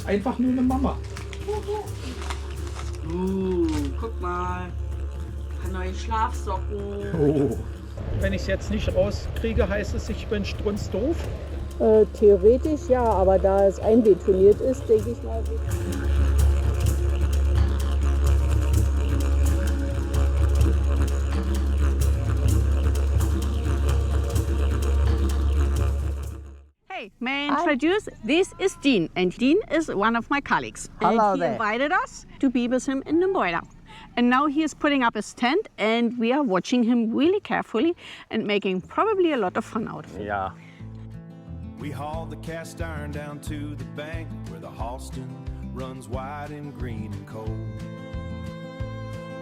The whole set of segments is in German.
ist einfach nur eine Mama. Guck mal. Ein neue Schlafsocken. Oh. Wenn ich es jetzt nicht rauskriege, heißt es, ich bin strunzdoof. Theoretisch ja, aber da es einbetoniert ist, denke ich mal. Hey, may I introduce? This is Dean, and Dean is one of my colleagues. Hello and he there. invited us to be with him in Nymboida. And now he is putting up his tent, and we are watching him really carefully and making probably a lot of fun out of it. Ja. We hauled the cast iron down to the bank where the Halston runs wide and green and cold.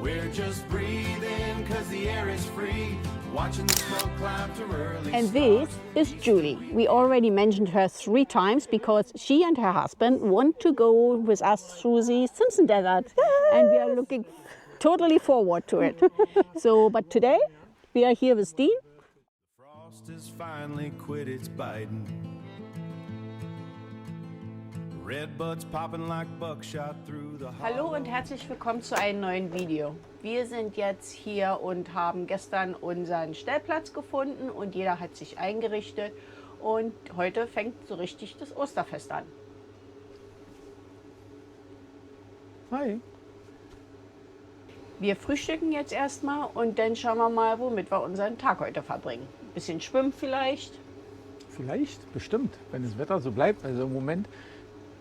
We're just breathing cause the air is free, watching the smoke climb to early And this is Julie. We already mentioned her 3 times because she and her husband want to go with us through the Simpson Desert. And we are looking totally forward to it. But today we are here with Dean. Frost has finally quit its biting. Redbuds popping like buckshot through the Hallo und herzlich willkommen zu einem neuen Video. Wir sind jetzt hier und haben gestern unseren Stellplatz gefunden und jeder hat sich eingerichtet und heute fängt so richtig das Osterfest an. Hi. Wir frühstücken jetzt erstmal und dann schauen wir mal, womit wir unseren Tag heute verbringen. Ein bisschen schwimmen vielleicht. Vielleicht, bestimmt, wenn das Wetter so bleibt. Also im Moment,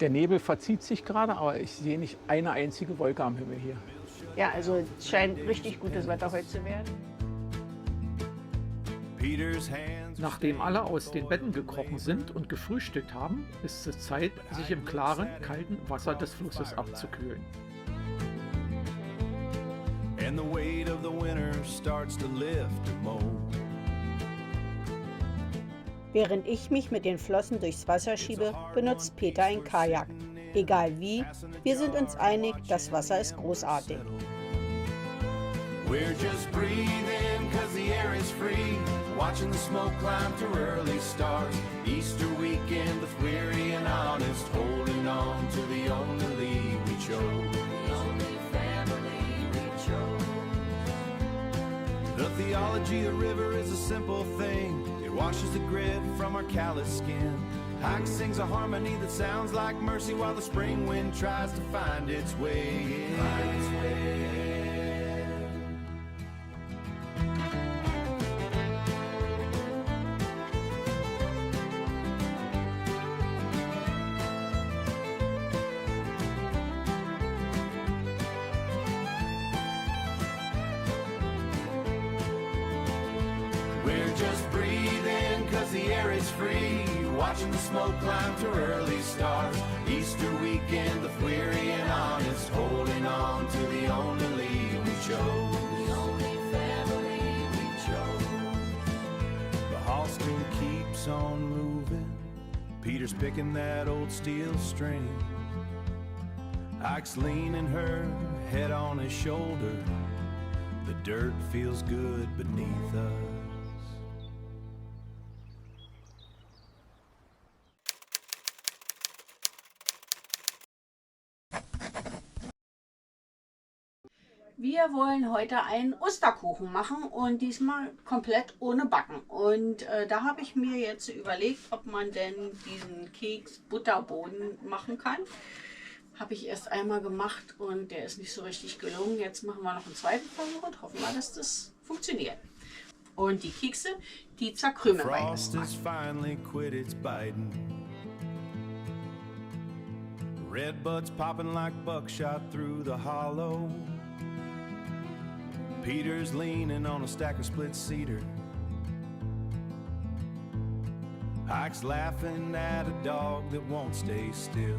der Nebel verzieht sich gerade, aber ich sehe nicht eine einzige Wolke am Himmel hier. Ja, also es scheint richtig gutes Wetter heute zu werden. Peter's hands. Nachdem alle aus den Betten gekrochen sind und gefrühstückt haben, ist es Zeit, sich im klaren, kalten Wasser des Flusses abzukühlen. And the weight of the winter starts to lift the mold. Während ich mich mit den Flossen durchs Wasser schiebe, benutzt Peter ein Kajak. Egal wie, wir sind uns einig, das Wasser ist großartig. We're just breathing cause the air is free, watching the smoke climb to early stars. Easter weekend, the weary and honest, holding on to the only lead we chose. The only family we chose. The theology of river is a simple thing. It washes the grit from our callous skin. Ike sings a harmony that sounds like mercy while the spring wind tries to find its way in. We're just breathing cause the air is free, watching the smoke climb to early stars. Easter weekend, the weary and honest, holding on to the only lead we chose. The only family we chose. The Halston keeps on moving, Peter's picking that old steel string. Ike's leaning her head on his shoulder, the dirt feels good beneath us. Wir wollen heute einen Osterkuchen machen und diesmal komplett ohne Backen. Und da habe ich mir jetzt überlegt, ob man denn diesen Keks Butterboden machen kann. Habe ich erst einmal gemacht und der ist nicht so richtig gelungen. Jetzt machen wir noch einen zweiten Versuch und hoffen mal, dass das funktioniert. Und die Kekse, die zerkrümeln wir jetzt Frost mal. has finally quit its biting. Redbuds popping like buckshot through the hollow. Peter's leaning on a stack of split cedar. Ike's laughing at a dog that won't stay still.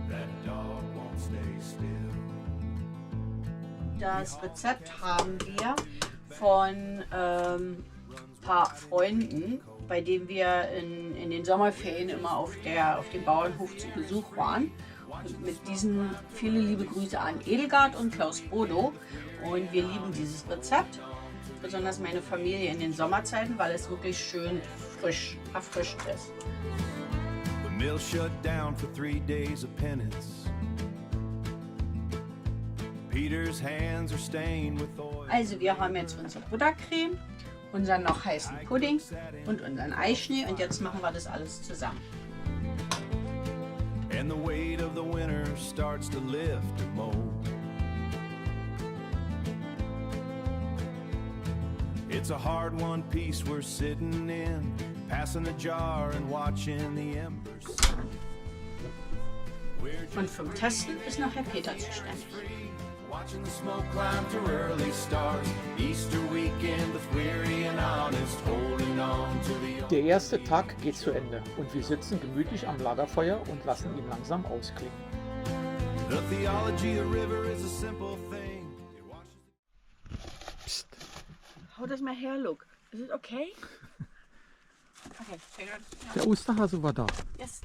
That dog won't stay still. Das Rezept haben wir von paar Freunden, bei denen wir in den Sommerferien immer auf dem Bauernhof zu Besuch waren. Und mit diesen viele liebe Grüße an Edelgard und Klaus Bodo. Und wir lieben dieses Rezept, besonders meine Familie in den Sommerzeiten, weil es wirklich schön frisch, erfrischt ist. The mill shut down for 3 days of penance. Peter's hands are stained with oil. Also wir haben jetzt unsere Buttercreme, unseren noch heißen Pudding und unseren Eischnee und jetzt machen wir das alles zusammen. And the weight of the winter starts to lift the mold. It's a hard one piece we're sitting in, passing the jar and watching the embers. Und vom Testen ist nachher Peter zuständig. Watching the smoke climb to early stars. Easter weekend, the weary and honest, holding on to the. Der erste Tag geht zu Ende und wir sitzen gemütlich am Lagerfeuer und lassen ihn langsam ausklingen. The theology of river is a simple thing. It washes. Psst. How does my hair look? Is it okay? Okay, very good. Yeah. Der Osterhase war da. Yes.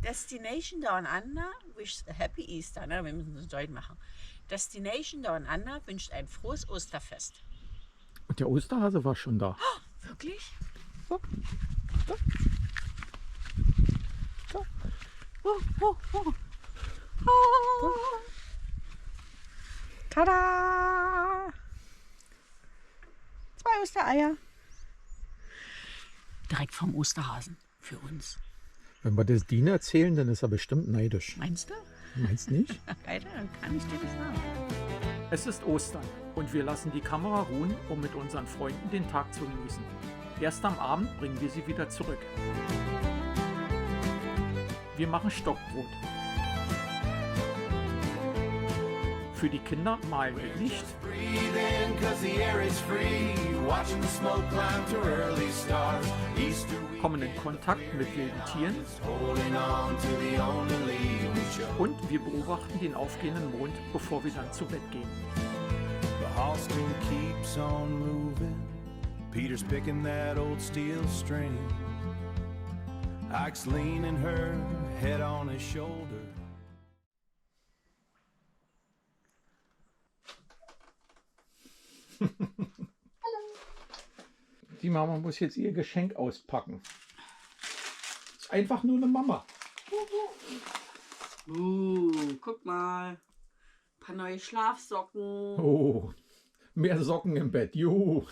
Destination Down Under wishes a Happy Easter. Ne? Wir müssen es deutsch machen. Destination Down Under wünscht ein frohes Osterfest. Und der Osterhase war schon da. Oh, wirklich? So. So. So. Oh, oh, oh. Oh. Tada! 2 Ostereier. Direkt vom Osterhasen für uns. Wenn wir das Dean erzählen, dann ist er bestimmt neidisch. Meinst du? Meinst nicht? Alter, dann kann ich dir das sagen. Es ist Ostern und wir lassen die Kamera ruhen, um mit unseren Freunden den Tag zu genießen. Erst am Abend bringen wir sie wieder zurück. Wir machen Stockbrot. Für die Kinder malen wir Licht. Breathe in 'cause the air is free. Watching the smoke climb to early stars. Easter weekend, Kommen in Kontakt mit wilden Tieren holding on to the only we show. und wir beobachten den aufgehenden Mond, bevor wir dann zu Bett gehen. The Halston keeps on moving. Peter's picking that old steel string. Ike's leaning her head on his shoulder. Die Mama muss jetzt ihr Geschenk auspacken. Ist einfach nur eine Mama. Guck mal. Ein paar neue Schlafsocken. Oh, mehr Socken im Bett. Juhu.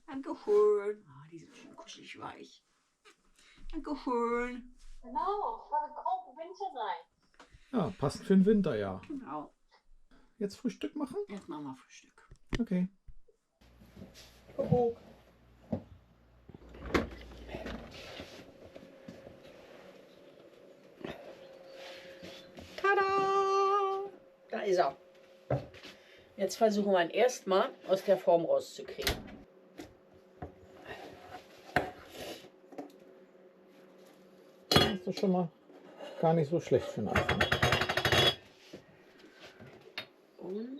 Dankeschön. Ah, die sind schön kuschelig weich. Dankeschön. Genau, for the cold winter night. Ja, passt für den Winter, ja. Genau. Jetzt Frühstück machen? Jetzt machen wir Frühstück. Okay. Tada! Da ist er. Jetzt versuchen wir ihn erstmal aus der Form rauszukriegen. Das ist doch schon mal gar nicht so schlecht für den Anfang. Und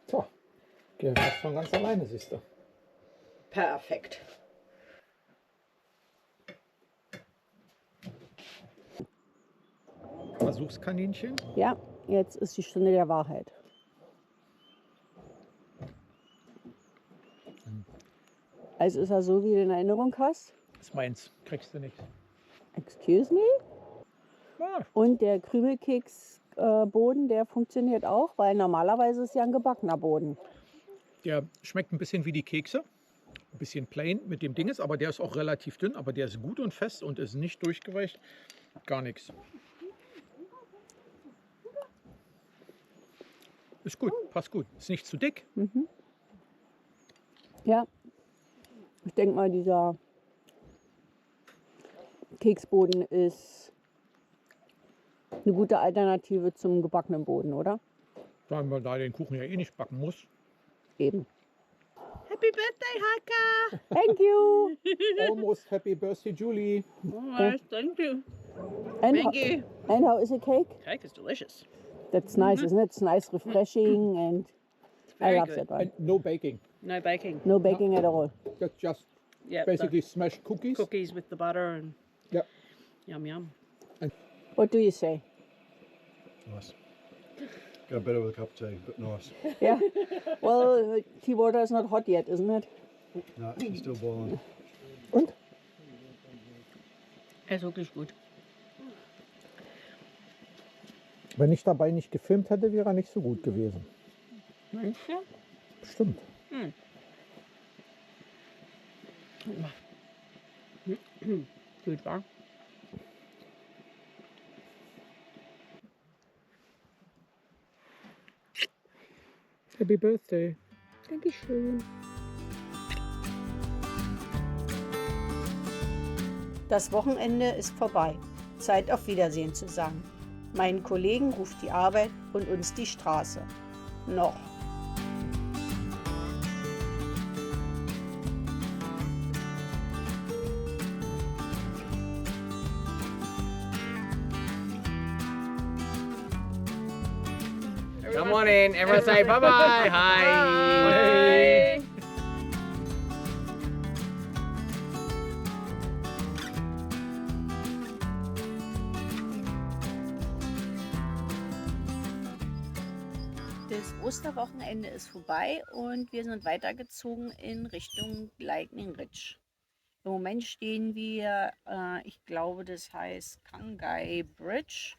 So, geht fast von ganz alleine, siehst du. perfekt. Versuchskaninchen. Ja, jetzt ist die Stunde der Wahrheit. Also ist er so, wie du in Erinnerung hast? Das ist meins. Kriegst du nicht. Excuse me? Ja, Und der Krümelkeksboden, der funktioniert auch, weil normalerweise ist ja ein gebackener Boden. der schmeckt ein bisschen wie die Kekse. Ein bisschen plain mit dem Dinges, aber der ist auch relativ dünn, aber der ist gut und fest und ist nicht durchgeweicht. Gar nichts. Ist gut, passt gut. Ist nicht zu dick. Ja, ich denke mal, dieser Keksboden ist eine gute Alternative zum gebackenen Boden, oder? Weil man da den Kuchen ja eh nicht backen muss. Eben. Happy Birthday, Heike! Thank you. Almost happy birthday, Julie. Oh, thank you. And, Thank you. and how is the cake? Cake is delicious. That's nice, isn't it? It's nice, refreshing, and I Very love good. that one. And no baking. No baking. No baking at all. That's just Yeah, basically smashed cookies. cookies with the butter and Ja. yum yum. What do you say? Was? Go better with a cup of tea, but nice. Yeah. Well, tea water is not hot yet, isn't it? No, it's still boiling. Und? Er ist wirklich gut. Wenn ich dabei nicht gefilmt hätte, wäre er nicht so gut gewesen. Meinst du? Bestimmt. Gut, wa? Happy Birthday. Dankeschön. Das Wochenende ist vorbei. Zeit auf Wiedersehen zu sagen. Meinen Kollegen ruft die Arbeit und uns die Straße. Noch. Come on in. Everyone say bye-bye. Hi. Das Osterwochenende ist vorbei und wir sind weitergezogen in Richtung Lightning Ridge. Im Moment stehen wir, ich glaube, das heißt Kangai Bridge.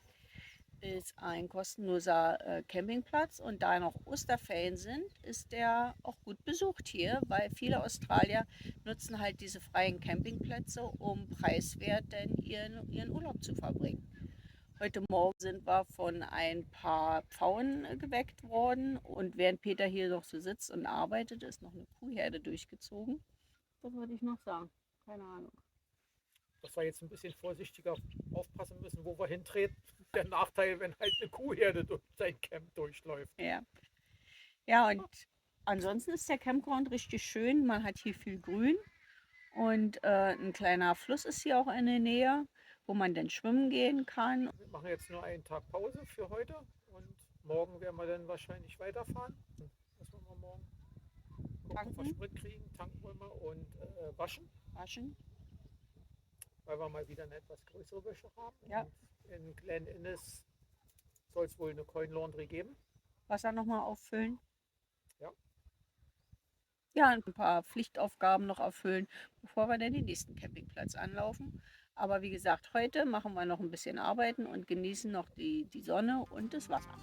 Ist ein kostenloser Campingplatz und da noch Osterferien sind, ist der auch gut besucht hier, weil viele Australier nutzen halt diese freien Campingplätze, um preiswert denn ihren Urlaub zu verbringen. Heute Morgen sind wir von ein paar Pfauen geweckt worden und während Peter hier noch so sitzt und arbeitet, ist noch eine Kuhherde durchgezogen. Was wollte ich noch sagen? Keine Ahnung. Dass wir jetzt ein bisschen vorsichtiger aufpassen müssen, wo wir hintreten. Der Nachteil, wenn halt eine Kuhherde durch sein Camp durchläuft. Ja. Ja, und ansonsten ist der Campground richtig schön. Man hat hier viel Grün und ein kleiner Fluss ist hier auch in der Nähe, wo man dann schwimmen gehen kann. Wir machen jetzt nur einen Tag Pause für heute und morgen werden wir dann wahrscheinlich weiterfahren. Was wollen wir morgen? Gucken, ob wir Sprit kriegen, tanken wollen wir und waschen. Weil wir mal wieder eine etwas größere Wäsche haben. Ja. Und in Glen Innes soll es wohl eine Coin Laundry geben. Wasser nochmal auffüllen. Ja. Ja, ein paar Pflichtaufgaben noch erfüllen, bevor wir dann den nächsten Campingplatz anlaufen. Aber wie gesagt, heute machen wir noch ein bisschen arbeiten und genießen noch die Sonne und das Wasser.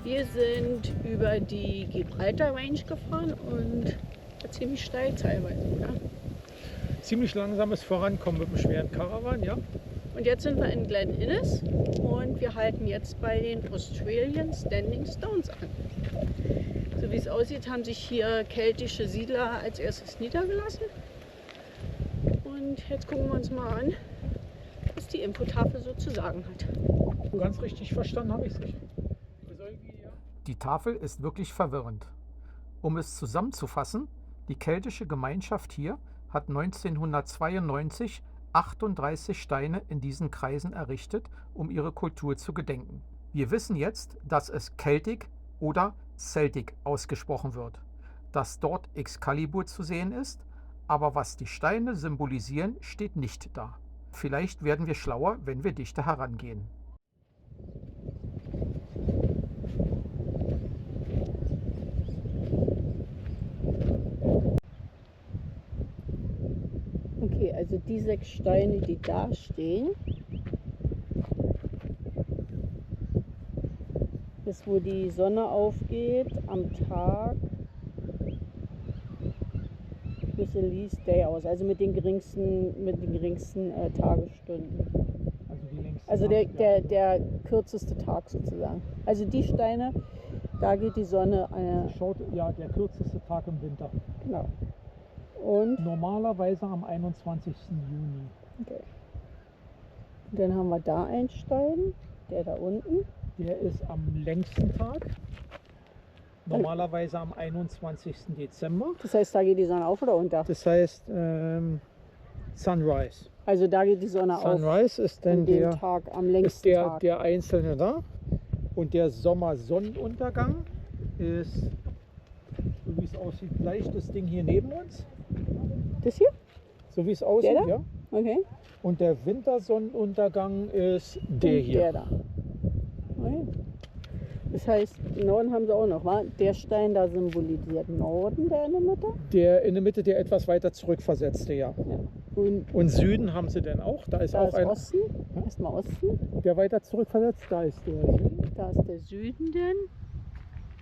Wir sind über die Gibraltar Range gefahren und ziemlich steil teilweise. Ja. Ziemlich langsames Vorankommen mit dem schweren Caravan, ja. Und jetzt sind wir in Glen Innes und wir halten jetzt bei den Australian Standing Stones an. So wie es aussieht, haben sich hier keltische Siedler als erstes niedergelassen. Und jetzt gucken wir uns mal an, was die Infotafel so zu sagen hat. Ganz richtig verstanden habe ich es nicht. Die Tafel ist wirklich verwirrend. Um es zusammenzufassen, die keltische Gemeinschaft hier hat 1992 38 Steine in diesen Kreisen errichtet, um ihre Kultur zu gedenken. Wir wissen jetzt, dass es Celtic oder Celtic ausgesprochen wird. dass dort Excalibur zu sehen ist, aber was die Steine symbolisieren, steht nicht da. Vielleicht werden wir schlauer, wenn wir dichter herangehen. Okay, also die 6 Steine, die da stehen, ist, wo die Sonne aufgeht am Tag bis the least day aus, also mit den geringsten Tagesstunden. Also die längsten Also der kürzeste Tag sozusagen. Also die Steine, da geht die Sonne Schaut, ja, der kürzeste Tag im Winter. genau. Und Normalerweise am 21. Juni. okay. Und dann haben wir da einen Stein, der da unten. Der ist am längsten Tag. Normalerweise am 21. Dezember. Das heißt, da geht die Sonne auf oder unter? Das heißt Sunrise. Also da geht die Sonne auf Sunrise ist dann an dem der, Tag, am ist längsten der, Tag. der einzelne da. Und der Sommersonnenuntergang ist, so wie es aussieht, gleich das Ding hier neben uns. Das hier? So wie es aussieht, Der da? ja. Okay. Und der Wintersonnenuntergang ist der hier. Der da. Okay. Das heißt, Norden haben sie auch noch, wa? Der Stein da symbolisiert Norden, der in der Mitte. Der in der Mitte, der etwas weiter zurückversetzte, ja. Und Und Süden haben sie denn auch. Da ist da auch ist ein, Osten. Erstmal Osten. der weiter zurückversetzt. Da ist der Süden. Da ist der Süden denn.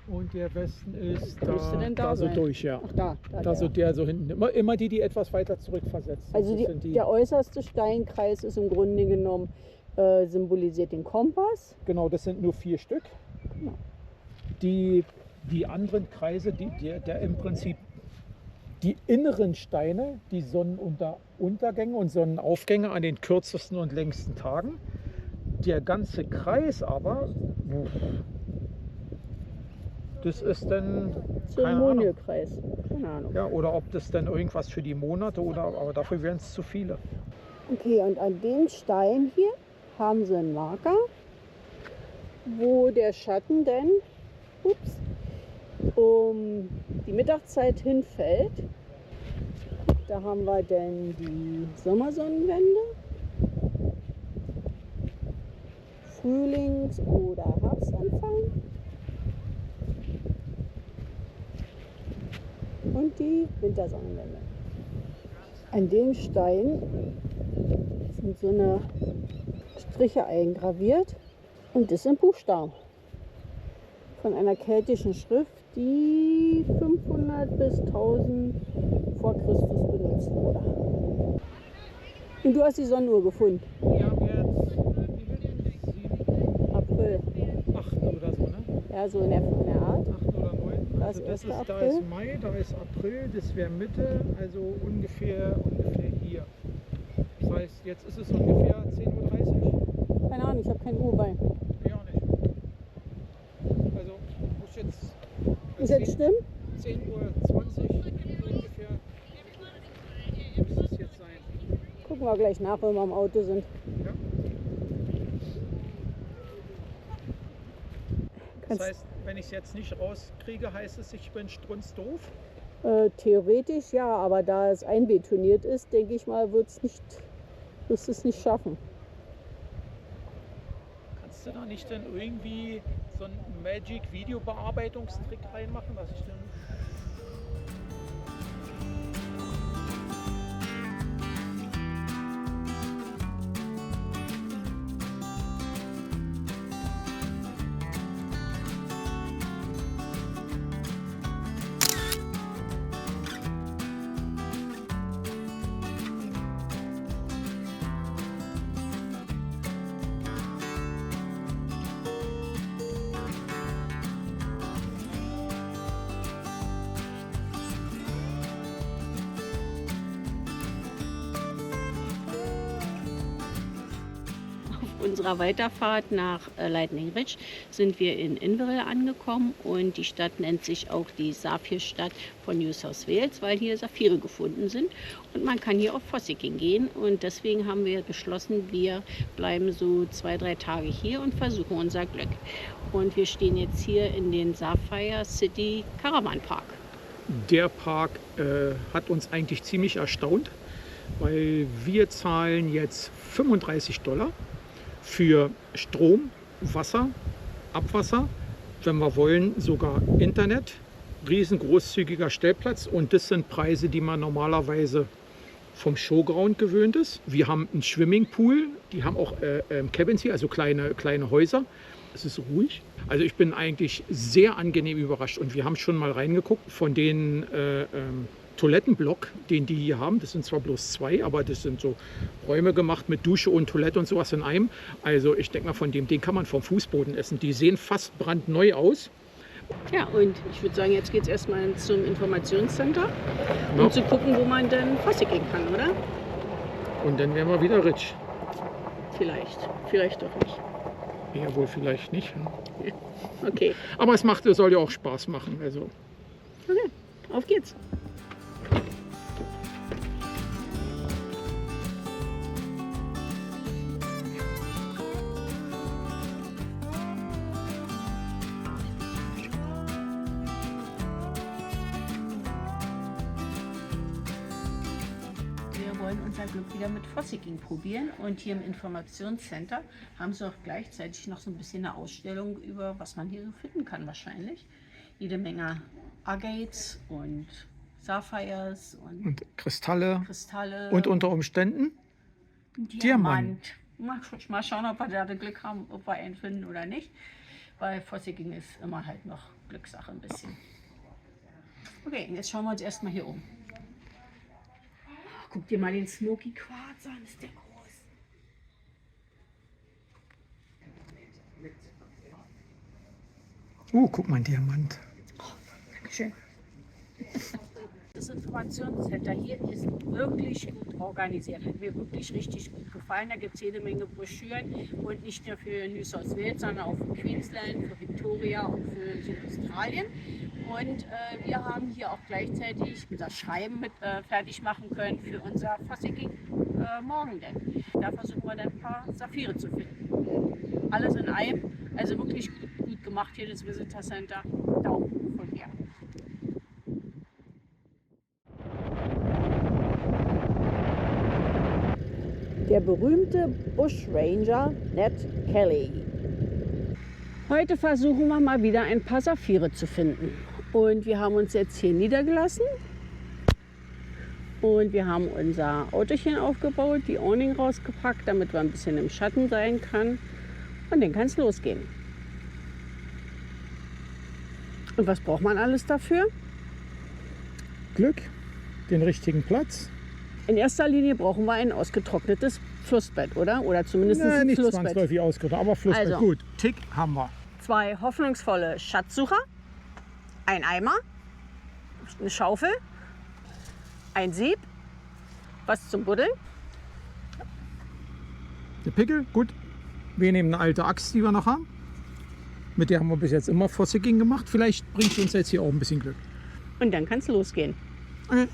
Und der Westen ist Müsste denn da so sein? durch, ja. Ach da. Da so der so hinten. Immer die etwas weiter zurückversetzt. Also Das sind der äußerste Steinkreis ist im Grunde genommen, symbolisiert den Kompass. Genau, das sind nur 4 Stück. Genau. Die anderen Kreise, der im Prinzip die inneren Steine, die Sonnenuntergänge und Sonnenaufgänge an den kürzesten und längsten Tagen. Der ganze Kreis aber, das ist dann keine Ahnung. Zeremoniekreis. Keine Ahnung. Ja, oder ob das dann irgendwas für die Monate oder, aber dafür wären es zu viele. Okay, und an dem Stein hier haben sie einen Marker, wo der Schatten denn um die Mittagszeit hinfällt. Da haben wir dann die Sommersonnenwende, Frühlings- oder Herbstanfang und die Wintersonnenwende. An dem Stein sind so eine Striche eingraviert und das sind Buchstaben von einer keltischen Schrift, die 500 bis 1000 vor Christus benutzt wurde. Und du hast die Sonnenuhr gefunden? Wir haben jetzt, April. 8. oder so, ne? Ja, so in der Art. 8. oder 9. Da ist Also das 1. ist, da April. ist Mai, da ist April, das wäre Mitte, also ungefähr hier. Das heißt, jetzt ist es ungefähr 10:30 Uhr. Keine Ahnung, ich habe keine Uhr bei. Ja, nicht. Also muss jetzt Ist jetzt stimmt? 10:20 Uhr so ungefähr müsste es jetzt sein. Gucken wir gleich nach, wenn wir am Auto sind. Ja? Das heißt, wenn ich es jetzt nicht rauskriege, heißt es, ich bin strunzdoof? Theoretisch ja, aber da es einbetoniert ist, denke ich mal, wirst es nicht schaffen. Kannst du da nicht dann irgendwie so einen Magic-Video-Bearbeitungstrick reinmachen, dass ich dann... Unserer Weiterfahrt nach Lightning Ridge sind wir in Inverness angekommen und die Stadt nennt sich auch die Saphirstadt von New South Wales, weil hier Saphire gefunden sind und man kann hier auf Fossicking gehen und deswegen haben wir beschlossen, wir bleiben so 2-3 Tage hier und versuchen unser Glück. Und wir stehen jetzt hier in den Sapphire City Caravan Park. Der Park hat uns eigentlich ziemlich erstaunt, weil wir zahlen jetzt $35 für Strom, Wasser, Abwasser, wenn wir wollen sogar Internet, riesengroßzügiger Stellplatz, und das sind Preise, die man normalerweise vom Showground gewöhnt ist. Wir haben einen Swimmingpool, die haben auch Cabins hier, also kleine Häuser. Es ist ruhig. Also ich bin eigentlich sehr angenehm überrascht, und wir haben schon mal reingeguckt von den Toilettenblock, den die hier haben. Das sind zwar bloß 2, aber das sind so Räume gemacht mit Dusche und Toilette und sowas in einem. Also ich denke mal, von den kann man vom Fußboden essen. Die sehen fast brandneu aus. Ja, und ich würde sagen, jetzt geht es erstmal zum Informationscenter, um Ja. zu gucken, wo man dann Fossig gehen kann, oder? Und dann wären wir wieder rich. Vielleicht, vielleicht doch nicht. Ja, wohl vielleicht nicht. Okay, Aber es soll ja auch Spaß machen. Also. okay, auf geht's. Wir wollen unser Glück wieder mit Fossiking probieren, und hier im Informationscenter haben sie auch gleichzeitig noch so ein bisschen eine Ausstellung über, was man hier so finden kann wahrscheinlich. Jede Menge Agates und Sapphires und Kristalle. Kristalle. Und unter Umständen Diamant. Mal schauen, ob wir da Glück haben, ob wir einen finden oder nicht. Weil Fossiking ist immer halt noch Glückssache ein bisschen. Okay, jetzt schauen wir uns erstmal hier um. Guck dir mal den Smoky Quarz an, ist der groß. Guck mal, ein Diamant. Dankeschön. Das Informationscenter hier ist wirklich gut organisiert. Hat mir wirklich richtig gut gefallen. Da gibt es jede Menge Broschüren, und nicht nur für New South Wales, sondern auch für Queensland, für Victoria und für Südaustralien. Und wir haben hier auch gleichzeitig unser Schreiben mit fertig machen können für unser Fossiking morgen denn. Da versuchen wir dann ein paar Saphire zu finden. Alles in einem, also wirklich gut gemacht hier das Visitor Center. Daumen hoch von mir. Der berühmte Bushranger Ned Kelly. Heute versuchen wir mal wieder ein paar Saphire zu finden. Und wir haben uns jetzt hier niedergelassen. Und wir haben unser Autochen aufgebaut, die Awning rausgepackt, damit wir ein bisschen im Schatten sein kann. Und dann kann es losgehen. Und was braucht man alles dafür? Glück, den richtigen Platz. In erster Linie brauchen wir ein ausgetrocknetes Flussbett, oder? Oder zumindest ein Nicht Flussbett. zwangsläufig ausgedacht, aber Flussbett. Also. Gut, Tick haben wir. 2 hoffnungsvolle Schatzsucher, ein Eimer, eine Schaufel, ein Sieb, was zum Buddeln. Der Pickel, gut. Wir nehmen eine alte Axt, die wir noch haben. Mit der haben wir bis jetzt immer Fossiking gemacht. Vielleicht bringt uns jetzt hier auch ein bisschen Glück. Und dann kann es losgehen. Okay.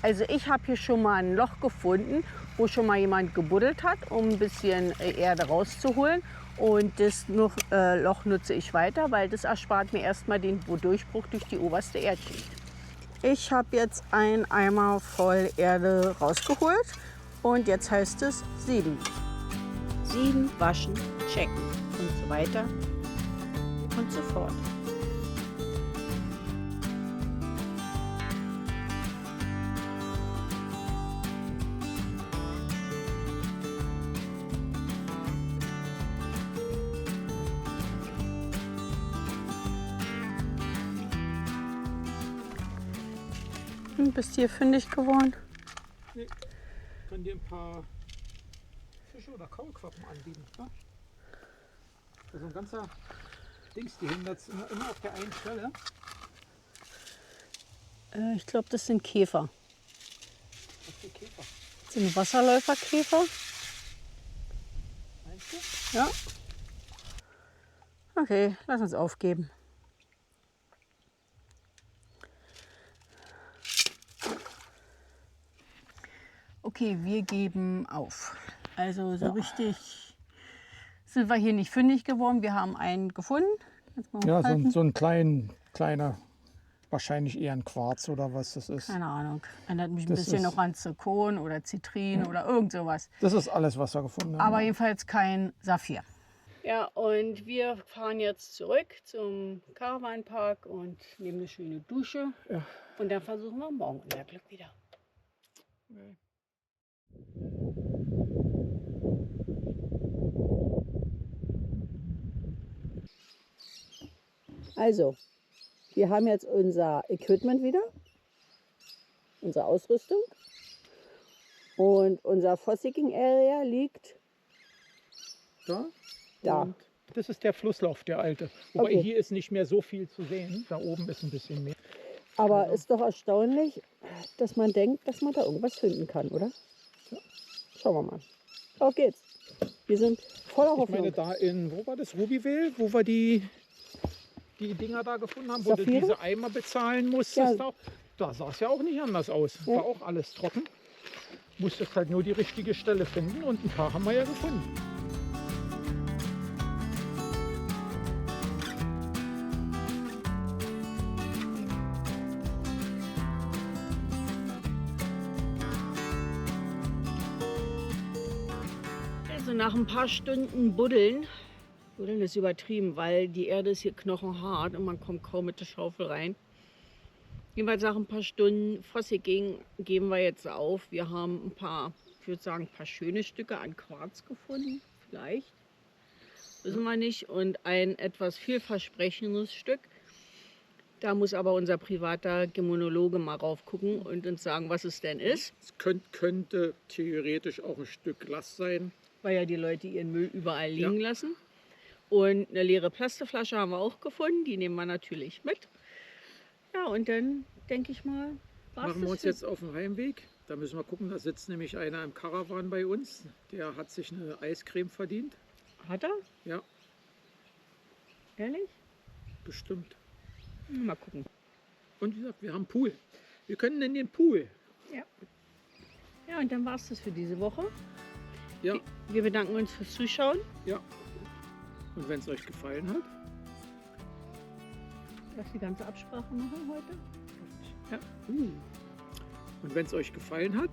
Also ich habe hier schon mal ein Loch gefunden, wo schon mal jemand gebuddelt hat, um ein bisschen Erde rauszuholen. Und das Loch nutze ich weiter, weil das erspart mir erstmal den Durchbruch durch die oberste Erdschicht. Ich habe jetzt einen Eimer voll Erde rausgeholt und jetzt heißt es 7. 7 waschen, checken und so weiter und so fort. Bist du hier fündig geworden? Nee. Können dir ein paar Fische oder Kaulquappen anbieten. Ne? So ein ganzer Dings, die hängen jetzt immer auf der einen Stelle. Ich glaube, das sind Käfer. Was für Käfer? Das sind Wasserläuferkäfer. Meinst du? Ja. Okay, lass uns aufgeben. Okay, wir geben auf. Also so richtig sind wir hier nicht fündig geworden. Wir haben einen gefunden. Jetzt mal Ja, hochhalten. so ein kleiner, wahrscheinlich eher ein Quarz oder was das ist. Keine Ahnung. Erinnert mich ein Das bisschen ist- noch an Zirkon oder Zitrin oder irgend sowas. Das ist alles, was wir gefunden haben. Aber jedenfalls kein Saphir. Ja, und wir fahren jetzt zurück zum Caravanpark und nehmen eine schöne Dusche. Ja. Und dann versuchen wir morgen unser Glück wieder. Also, wir haben jetzt unser Equipment wieder, unsere Ausrüstung. Und unser Fossicking Area liegt Da? da. Und das ist der Flusslauf, der alte. Wobei Okay. hier ist nicht mehr so viel zu sehen. Da oben ist ein bisschen mehr. Aber ist doch erstaunlich, dass man denkt, dass man da irgendwas finden kann, oder? Schauen wir mal. Auf geht's. Wir sind voller Ich Hoffnung. meine, da in, wo war das, Rubyville, wo wir die Dinger da gefunden haben, wo du Saphire? diese Eimer bezahlen musstest. Ja. Da sah es ja auch nicht anders aus. Ja. War auch alles trocken. Musstest halt nur die richtige Stelle finden und ein paar haben wir ja gefunden. Also nach ein paar Stunden Buddeln ist übertrieben, weil die Erde ist hier knochenhart und man kommt kaum mit der Schaufel rein. Jedenfalls nach ein paar Stunden Fossicking geben wir jetzt auf. Wir haben ein paar, ich würde sagen, ein paar schöne Stücke an Quarz gefunden, vielleicht. Wissen wir nicht. Und ein etwas vielversprechendes Stück. Da muss aber unser privater Gemmonologe mal rauf gucken und uns sagen, was es denn ist. Es könnte theoretisch auch ein Stück Glas sein. Weil ja die Leute ihren Müll überall liegen Ja. lassen. Und eine leere Plastikflasche haben wir auch gefunden. Die nehmen wir natürlich mit. Ja, und dann denke ich mal, war's Machen wir das uns für- jetzt auf den Heimweg. Da müssen wir gucken, da sitzt nämlich einer im Caravan bei uns. Der hat sich eine Eiscreme verdient. Hat er? Ja, Ehrlich? bestimmt. Mal gucken. Und wie gesagt, wir haben einen Pool. Wir können in den Pool. Ja, und dann war es das für diese Woche. Ja, Wir bedanken uns fürs Zuschauen. ja. Und wenn es euch gefallen hat, Darf ich die ganze Absprache machen heute? ja. Und wenn es euch gefallen hat,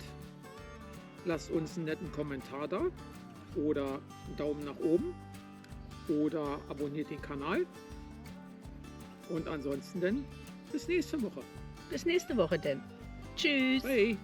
lasst uns einen netten Kommentar da oder einen Daumen nach oben oder abonniert den Kanal. Und ansonsten dann bis nächste Woche. Bis nächste Woche denn. Tschüss. Hey!